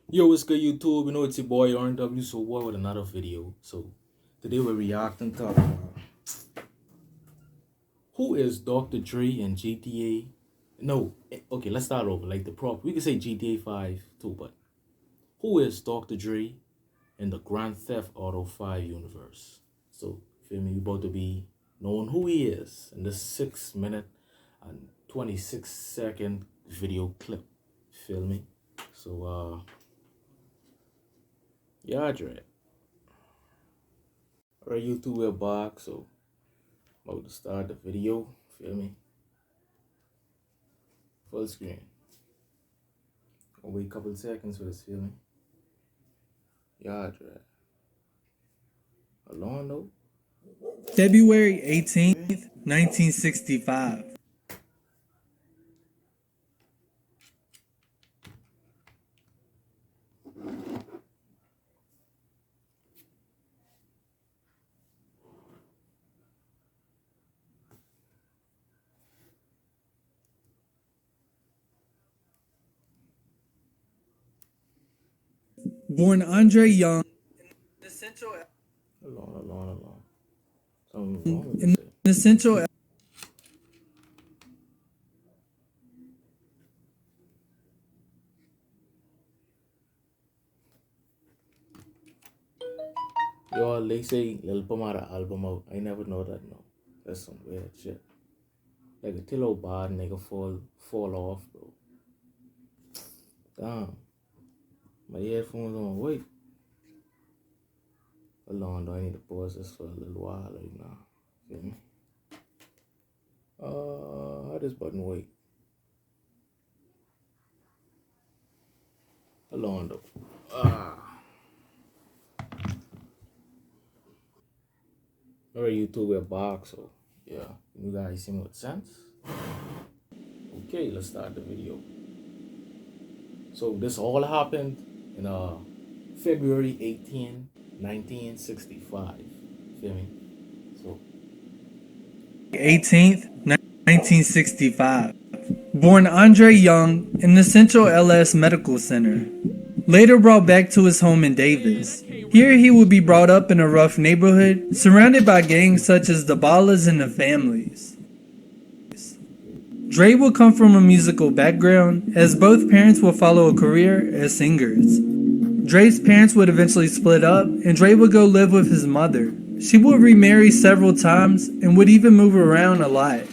Yo, what's good, YouTube? You know, it's your boy RNW ZOEBOY with another video. So, today we're reacting to who is Dr. Dre in GTA? No, okay, let's start over. Like the prop, we can say GTA 5 too, but who is Dr. Dre in the Grand Theft Auto 5 universe? So, feel me? We about to be knowing who he is in this 6 minute and 26-second video clip. Feel me? So, yeah, Dre. Alright, YouTube, we're back. So, about to start the video. Feel me? Full screen. I'll wait a couple seconds for this. Feel me? Yeah, Dre. Alone though. February 18th, 1965. Born Andre Young Alone. Something wrong with in this shit. the central Yo, they say Lil Pamara album out. I never know that, no. That's some weird shit. Like a Tillo bad nigga fall off, bro. Damn. My earphones on. Wait. Hold on, I need to pause this for a little while right now. Feel me? How this button wait? Hold on though. Alright, YouTube, we're back, so yeah. You guys see me with sense? Okay, let's start the video. So this all happened in February 18, 1965. Feel me? So 18th, 1965. Born Andre Young in the Central LS Medical Center. Later brought back to his home in Davis. Here he would be brought up in a rough neighborhood, surrounded by gangs such as the Ballas and the Families. Dre will come from a musical background, as both parents will follow a career as singers. Dre's parents would eventually split up, and Dre would go live with his mother. She would remarry several times and would even move around a lot.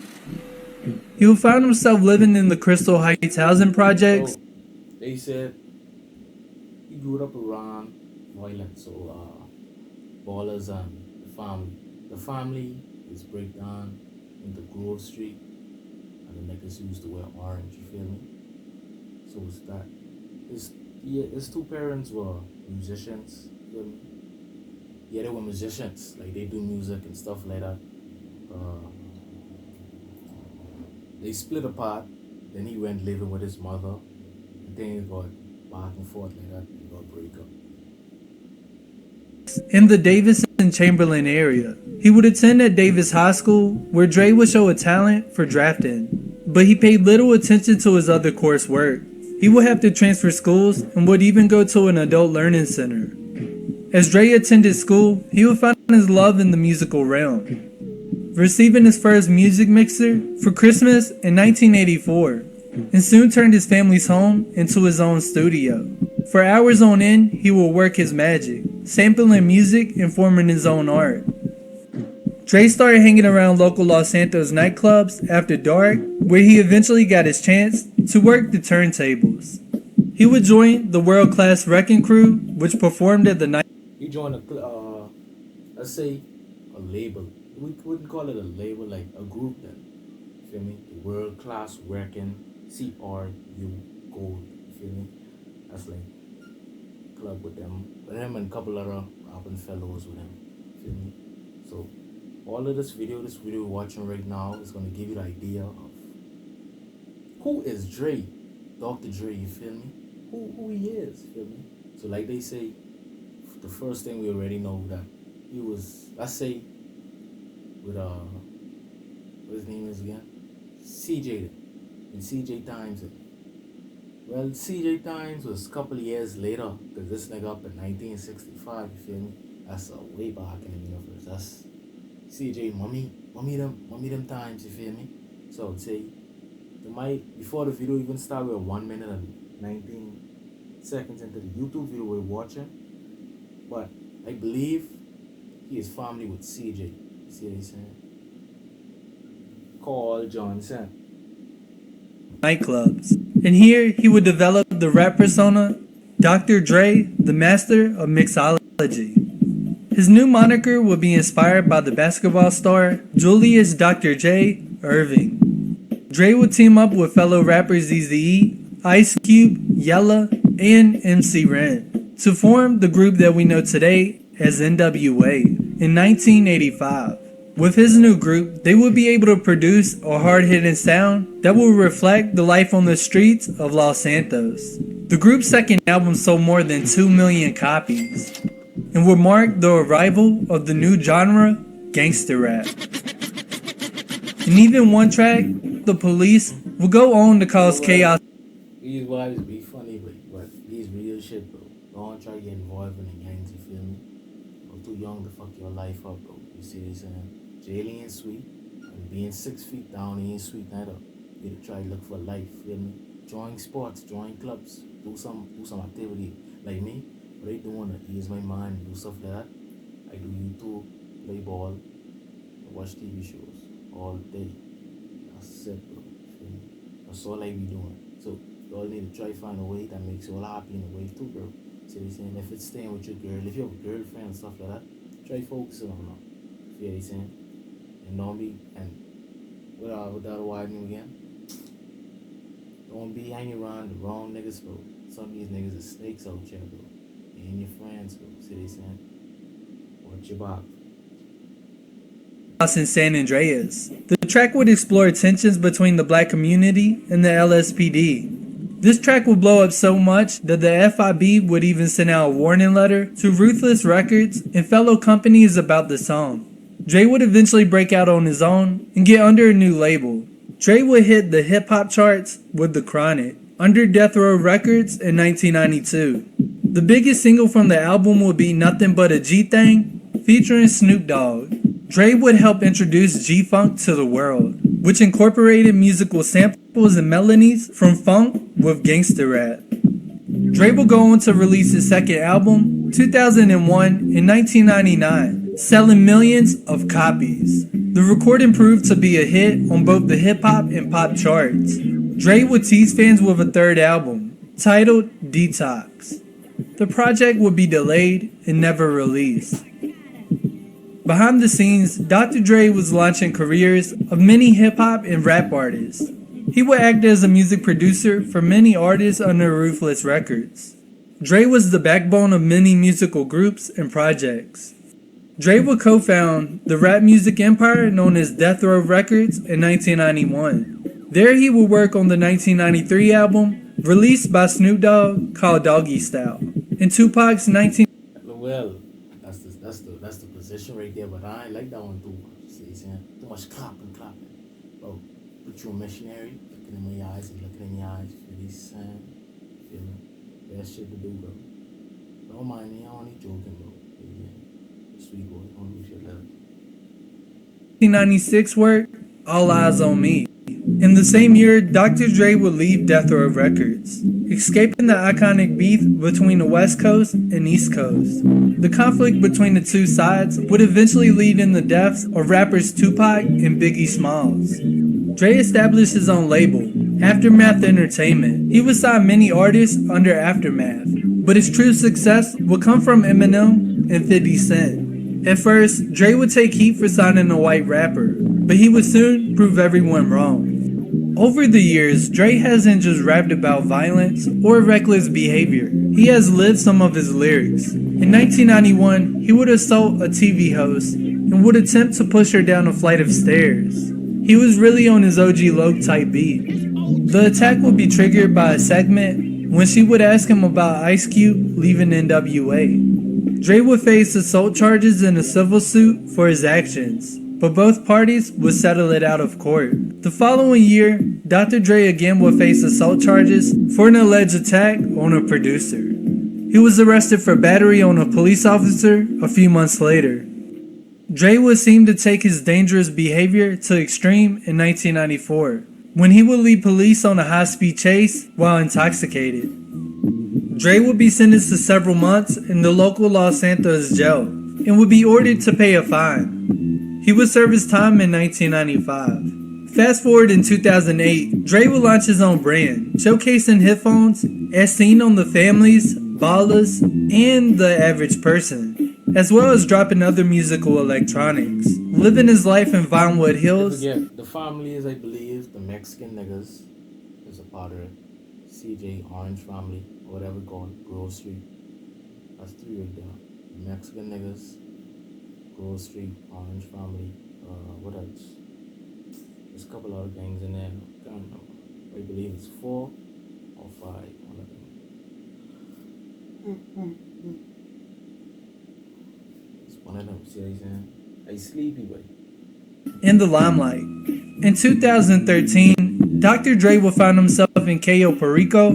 He would find himself living in the Crystal Heights housing projects. so they said he grew up around violence, so ballers and the family. The family is breakdown into Grove Street, and the niggas used to wear orange. You feel me? So it's that. His two parents were musicians. You feel me? Yeah, they were musicians. Like they do music and stuff like that. They split apart. Then he went living with his mother. And things got back and forth like that. They got break up. In the Davis and Chamberlain area. He would attend at Davis High School, where Dre would show a talent for drafting, but he paid little attention to his other coursework. He would have to transfer schools and would even go to an adult learning center. As Dre attended school, he would find his love in the musical realm, receiving his first music mixer for Christmas in 1984, and soon turned his family's home into his own studio. For hours on end, he would work his magic, sampling music and forming his own art. Dre started hanging around local Los Santos nightclubs after dark, where he eventually got his chance to work the turntables. He would join the world-class Wrecking Crew, which performed at the night. He joined let's say, a label. We wouldn't call it a label, like a group then. Feel me? The World Class Working CRU Gold. Feel me? That's like club with them. With him and a couple other album fellows with him. Feel me? So all of this video we're watching right now is gonna give you the idea of who is Dre, Dr. Dre, you feel me? Who he is, feel me? So like they say, the first thing we already know that he was, let's say, with what his name is again? CJ in CJ Times. Well, CJ Times was a couple of years later, because this nigga up in 1965, you feel me? That's way back in the universe. That's CJ mummy them times, you feel me? So I would say, before the video even started, we were 1 minute and 19 seconds into the YouTube video we're watching. But I believe he is family with CJ. You see what I'm saying? Call Johnson. Nightclubs. And here he would develop the rap persona, Dr. Dre, the master of mixology. His new moniker would be inspired by the basketball star Julius Dr. J. Irving. Dre would team up with fellow rappers Eazy-E, Ice Cube, Yella, and MC Ren to form the group that we know today as NWA in 1985. With his new group, they would be able to produce a hard-hitting sound that will reflect the life on the streets of Los Santos. The group's second album sold more than 2 million copies and would mark the arrival of the new genre, gangster rap. And even one track, The Police, would go on to cause chaos. These vibes be funny, but these real shit, bro. Don't try to get involved in the gangs, you feel me? You're too young to fuck your life up, bro. You see what I'm saying? Jailing ain't sweet, and being 6 feet down ain't sweet neither. You gotta try to look for life, feel me? Join sports, join clubs, do some activity. Like me, what I doing to ease my mind, do stuff like that. I do YouTube, play ball, watch TV shows all day. That's it, bro. Feel me? That's all I be doing. So you all need to try to find a way that makes you all happy in a way too, bro. See what I'm saying? If it's staying with your girl, if you have a girlfriend and stuff like that, try focusing on her. See what I'm saying? And don't be, and without a wide name again, don't be hanging around the wrong niggas, bro. Some of these niggas are snakes out here, bro. They ain't your friends, bro. See what I'm saying? Watch your back. In San Andreas. The track would explore tensions between the black community and the LSPD. This track would blow up so much that the FIB would even send out a warning letter to Ruthless Records and fellow companies about the song. Dre would eventually break out on his own and get under a new label. Dre would hit the hip-hop charts with The Chronic, under Death Row Records in 1992. The biggest single from the album would be Nothing But a G-Thing, featuring Snoop Dogg. Dre would help introduce G-Funk to the world, which incorporated musical samples and melodies from funk with gangster rap. Dre would go on to release his second album, 2001, in 1999, selling millions of copies. The recording proved to be a hit on both the hip-hop and pop charts. Dre would tease fans with a third album, titled Detox. The project would be delayed and never released. Behind the scenes, Dr. Dre was launching careers of many hip-hop and rap artists. He would act as a music producer for many artists under Ruthless Records. Dre was the backbone of many musical groups and projects. Dre would co-found the rap music empire known as Death Row Records in 1991. There he would work on the 1993 album, released by Snoop Dogg, called Doggy Style, and Tupac's 19... Well, that's the position right there, but I ain't like that one too much. See what I'm saying? Too much clapping. Bro, put you a missionary, looking in my eyes and looking in your eyes. Feel me? Feel me? That shit to do, bro. Don't mind me, I only joking, bro. Yeah. Sweet boy, don't lose your love. 1996 work, All Eyes on Me. In the same year, Dr. Dre would leave Death Row Records, escaping the iconic beef between the West Coast and East Coast. The conflict between the two sides would eventually lead in the deaths of rappers Tupac and Biggie Smalls. Dre established his own label, Aftermath Entertainment. He would sign many artists under Aftermath, but his true success would come from Eminem and 50 Cent. At first, Dre would take heat for signing a white rapper, but he would soon prove everyone wrong. Over the years, Dre hasn't just rapped about violence or reckless behavior. He has lived some of his lyrics. In 1991, he would assault a TV host and would attempt to push her down a flight of stairs. He was really on his OG Loc type beat. The attack would be triggered by a segment when she would ask him about Ice Cube leaving NWA. Dre would face assault charges in a civil suit for his actions, but both parties would settle it out of court. The following year, Dr. Dre again would face assault charges for an alleged attack on a producer. He was arrested for battery on a police officer a few months later. Dre would seem to take his dangerous behavior to extreme in 1994, when he would lead police on a high-speed chase while intoxicated. Dre would be sentenced to several months in the local Los Santos jail and would be ordered to pay a fine. He would serve his time in 1995. Fast forward in 2008, Dre would launch his own brand, showcasing headphones as seen on The Families, Ballers, and The Average Person, as well as dropping other musical electronics. Living his life in Vinewood Hills. Yeah, The Families, I believe, the Mexican niggas is a part of it. CJ, Orange Family, or whatever you call it, Grove Street. That's three right there. The Mexican niggas, Grove Street, Orange Family, what else? There's a couple other gangs in there. I can't remember. I believe it's 4 or 5. One of them. It's one of them. See what I'm saying? I sleepy, boy. In the limelight. In 2013, Dr. Dre would find himself in Cayo Perico,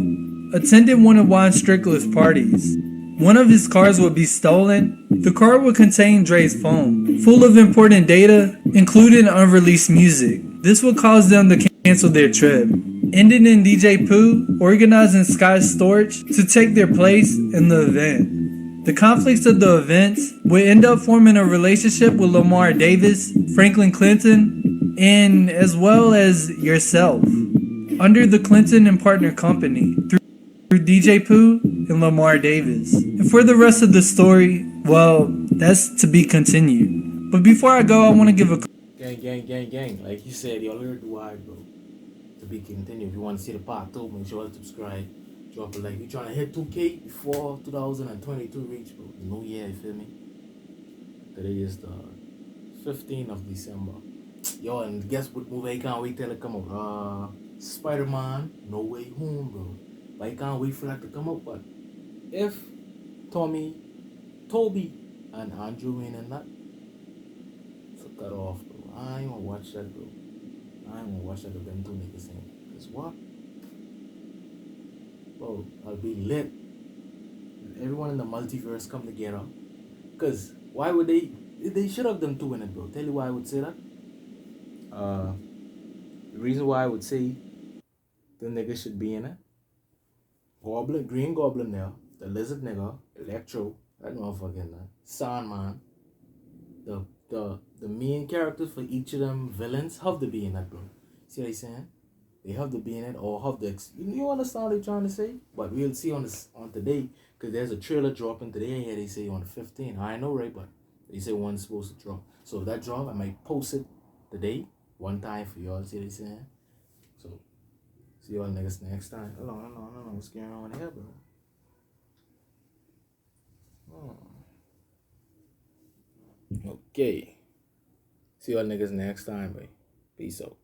attending one of Juan Strickler's parties. One of his cars would be stolen. The car would contain Dre's phone, full of important data, including unreleased music. This would cause them to cancel their trip, ending in DJ Pooh organizing Sky Storch to take their place in the event. The conflicts of the events would end up forming a relationship with Lamar Davis, Franklin Clinton, and as well as yourself, under the Clinton and Partner Company, through DJ Pooh and Lamar Davis. And for the rest of the story, well, that's to be continued. But before I go, I want to give a... Gang. Like you said, y'all heard the why, bro. To be continued. If you want to see the part 2, make sure to subscribe. Drop a like. We're trying to hit 2K before 2022 reach, bro. New year, you feel me? Today is the 15th of December. Yo, and guess what movie I can't wait till it come out? Spider-Man, No Way Home, bro. But I can't wait for that to come out. But if Toby, and Andrew Wayne and that, so cut off, bro. I ain't gonna watch that, bro. I ain't gonna watch that with them two niggas saying. Cause what? Bro, I'll be lit. Everyone in the multiverse come together. Cause why would they should have them two in it, bro. Tell you why I would say that. The reason why I would say the niggas should be in it. Goblin, Green Goblin there, the Lizard nigga, Electro, that motherfucking Sandman. The main characters for each of them villains have to be in that, bro. See what I'm saying? They have to be in it or have the you understand what they're trying to say? But we'll see on today, because there's a trailer dropping today. Yeah, they say on the 15th. I know, right? But they say one's supposed to drop. So if that drop, I might post it today, one time for y'all. See what I'm saying? So see y'all niggas next time. Hold on. What's going on here, bro? Okay. See y'all niggas next time, boy. Peace out.